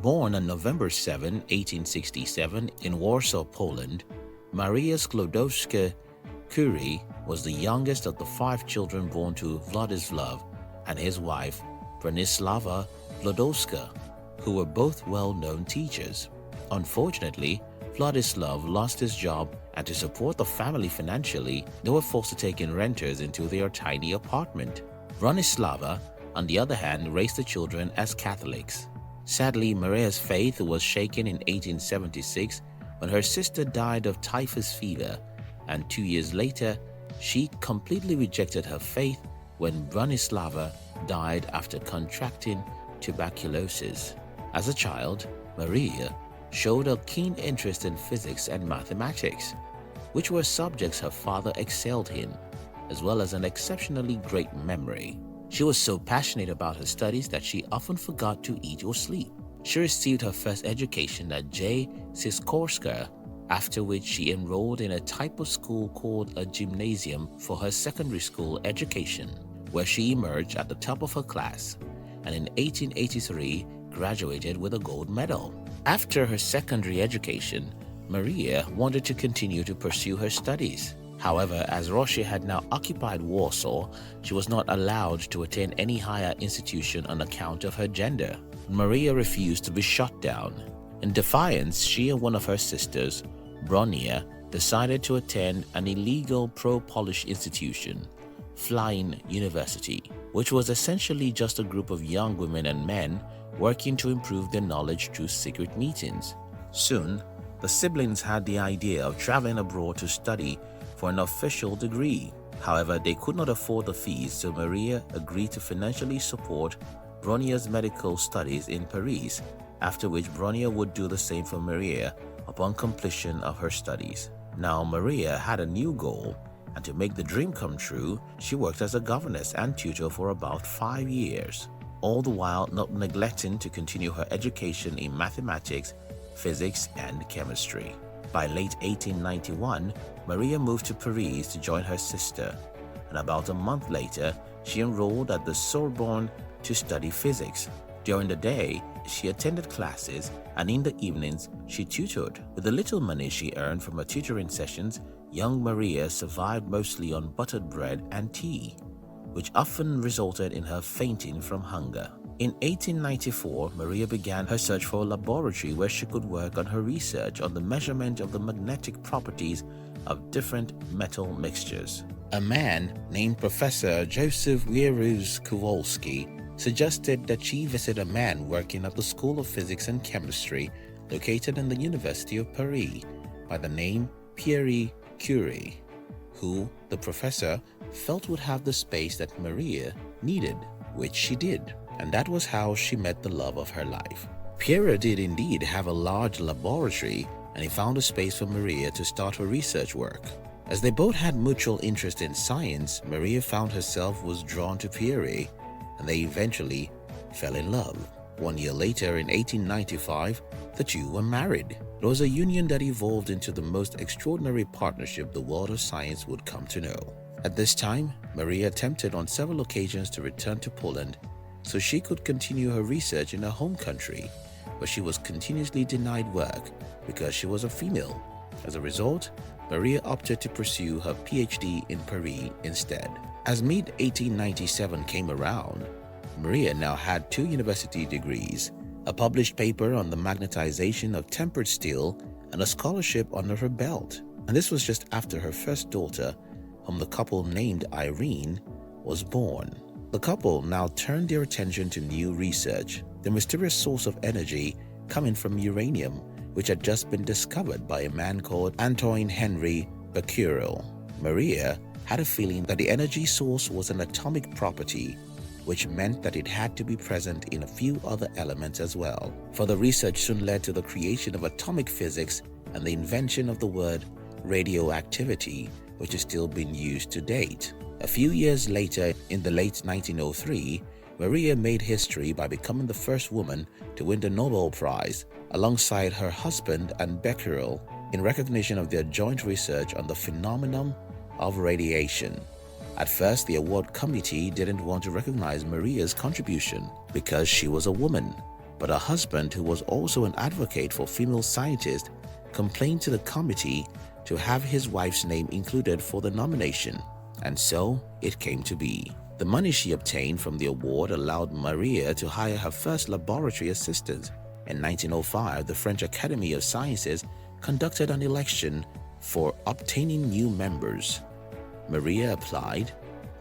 Born on November 7, 1867 in Warsaw, Poland, Maria Sklodowska Curie was the youngest of the 5 children born to Wladyslaw and his wife Bronislava Sklodowska, who were both well-known teachers. Unfortunately, Wladyslaw lost his job, and to support the family financially, they were forced to take in renters into their tiny apartment. Bronislava, on the other hand, raised the children as Catholics. Sadly, Maria's faith was shaken in 1876 when her sister died of typhus fever, and 2 years later, she completely rejected her faith when Bronislava died after contracting tuberculosis. As a child, Maria showed a keen interest in physics and mathematics, which were subjects her father excelled in, as well as an exceptionally great memory. She was so passionate about her studies that she often forgot to eat or sleep. She received her first education at Sklodowska, after which she enrolled in a type of school called a gymnasium for her secondary school education, where she emerged at the top of her class, and in 1883 graduated with a gold medal. After her secondary education, Maria wanted to continue to pursue her studies. However, as Russia had now occupied Warsaw, she was not allowed to attend any higher institution on account of her gender. Maria refused to be shut down. In defiance, she and one of her sisters, Bronia, decided to attend an illegal pro-Polish institution, Flying University, which was essentially just a group of young women and men working to improve their knowledge through secret meetings. Soon, the siblings had the idea of traveling abroad to study for an official degree. However, they could not afford the fees, so Maria agreed to financially support Bronia's medical studies in Paris, after which Bronia would do the same for Maria upon completion of her studies. Now, Maria had a new goal, and to make the dream come true, she worked as a governess and tutor for about 5 years, all the while not neglecting to continue her education in mathematics, physics, and chemistry. By late 1891, Maria moved to Paris to join her sister, and about a month later, she enrolled at the Sorbonne to study physics. During the day, she attended classes, and in the evenings, she tutored. With the little money she earned from her tutoring sessions, young Maria survived mostly on buttered bread and tea, which often resulted in her fainting from hunger. In 1894, Maria began her search for a laboratory where she could work on her research on the measurement of the magnetic properties of different metal mixtures. A man named Professor Joseph Wierusz Kowalski suggested that she visit a man working at the School of Physics and Chemistry located in the University of Paris by the name Curie Curie, who the professor felt would have the space that Maria needed, which she did. And that was how she met the love of her life. Pierre did indeed have a large laboratory, and he found a space for Maria to start her research work. As they both had mutual interest in science, Maria found herself was drawn to Pierre, and they eventually fell in love. 1 year later, in 1895, the two were married. It was a union that evolved into the most extraordinary partnership the world of science would come to know. At this time, Maria attempted on several occasions to return to Poland so she could continue her research in her home country, but she was continuously denied work because she was a female. As a result, Maria opted to pursue her PhD in Paris instead. As mid-1897 came around, Maria now had 2 university degrees, a published paper on the magnetization of tempered steel, and a scholarship under her belt. And this was just after her first daughter, whom the couple named Irene, was born. The couple now turned their attention to new research, the mysterious source of energy coming from uranium, which had just been discovered by a man called Antoine Henry Becquerel. Maria had a feeling that the energy source was an atomic property, which meant that it had to be present in a few other elements as well. Further research soon led to the creation of atomic physics and the invention of the word radioactivity, which is still being used to date. A few years later, in the late 1903, Maria made history by becoming the first woman to win the Nobel Prize alongside her husband and Becquerel in recognition of their joint research on the phenomenon of radiation. At first, the award committee didn't want to recognize Maria's contribution because she was a woman, But her husband, who was also an advocate for female scientists, complained to the committee to have his wife's name included for the nomination, and so it came to be. The money she obtained from the award allowed Maria to hire her first laboratory assistant. In 1905, the French Academy of Sciences conducted an election for obtaining new members. Maria applied,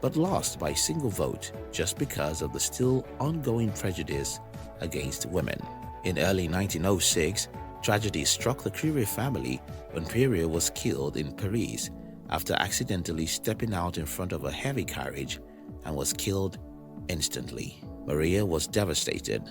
but lost by single vote just because of the still ongoing prejudice against women. In early 1906, tragedy struck the Curie family when Pierre was killed in Paris after accidentally stepping out in front of a heavy carriage and was killed instantly. Maria was devastated.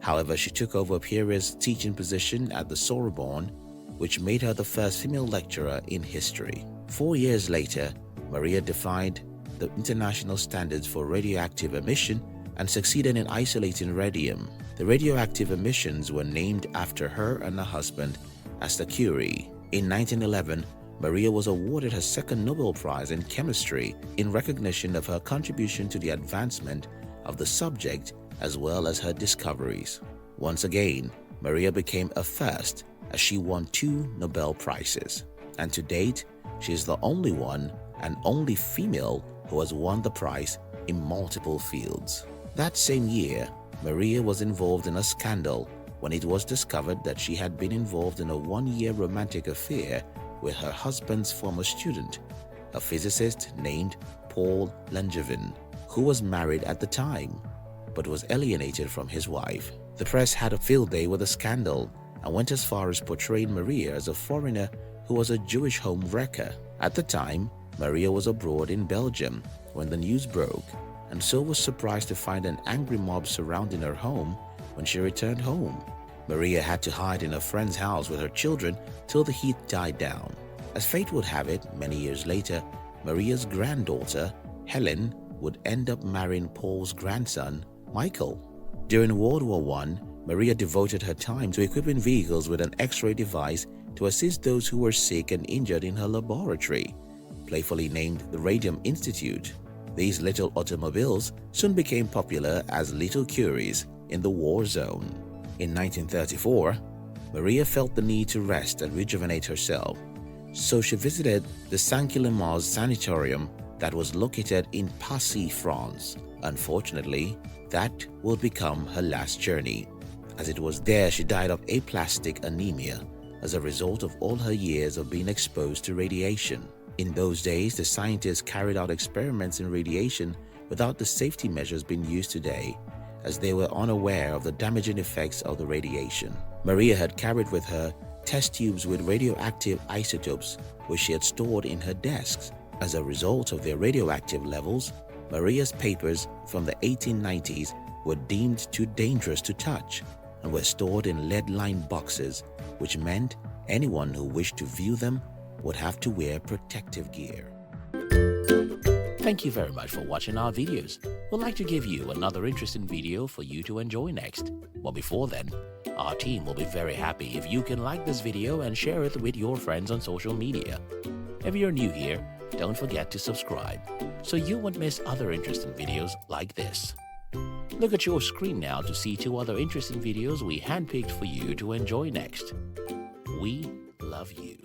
However, she took over Pierre's teaching position at the Sorbonne, which made her the first female lecturer in history. 4 years later, Maria defined the international standards for radioactive emission and succeeded in isolating radium. The radioactive emissions were named after her and her husband as the Curie. In 1911, Maria was awarded her second Nobel Prize in Chemistry in recognition of her contribution to the advancement of the subject as well as her discoveries. Once again, Maria became a first as she won 2 Nobel Prizes, and to date, she is the only one and only female who has won the prize in multiple fields. That same year, Maria was involved in a scandal when it was discovered that she had been involved in a 1-year romantic affair with her husband's former student, a physicist named Paul Langevin, who was married at the time, but was alienated from his wife. The press had a field day with the scandal and went as far as portraying Maria as a foreigner who was a Jewish home wrecker. At the time, Maria was abroad in Belgium when the news broke, and so was surprised to find an angry mob surrounding her home when she returned home. Maria had to hide in a friend's house with her children till the heat died down. As fate would have it, many years later, Maria's granddaughter, Helen, would end up marrying Paul's grandson, Michael. During World War I, Maria devoted her time to equipping vehicles with an X-ray device to assist those who were sick and injured in her laboratory, playfully named the Radium Institute. These little automobiles soon became popular as little Curies in the war zone. In 1934, Maria felt the need to rest and rejuvenate herself, so she visited the Saint-Quillemot's sanatorium that was located in Passy, France. Unfortunately, that would become her last journey, as it was there she died of aplastic anemia as a result of all her years of being exposed to radiation. In those days, the scientists carried out experiments in radiation without the safety measures being used today, as they were unaware of the damaging effects of the radiation. Maria had carried with her test tubes with radioactive isotopes, which she had stored in her desks. As a result of their radioactive levels, Maria's papers from the 1890s were deemed too dangerous to touch and were stored in lead-lined boxes, which meant anyone who wished to view them would have to wear protective gear. Thank you very much for watching our videos. We'd like to give you another interesting video for you to enjoy next. But before then, our team will be very happy if you can like this video and share it with your friends on social media. If you're new here, don't forget to subscribe so you won't miss other interesting videos like this. Look at your screen now to see 2 other interesting videos we handpicked for you to enjoy next. We love you.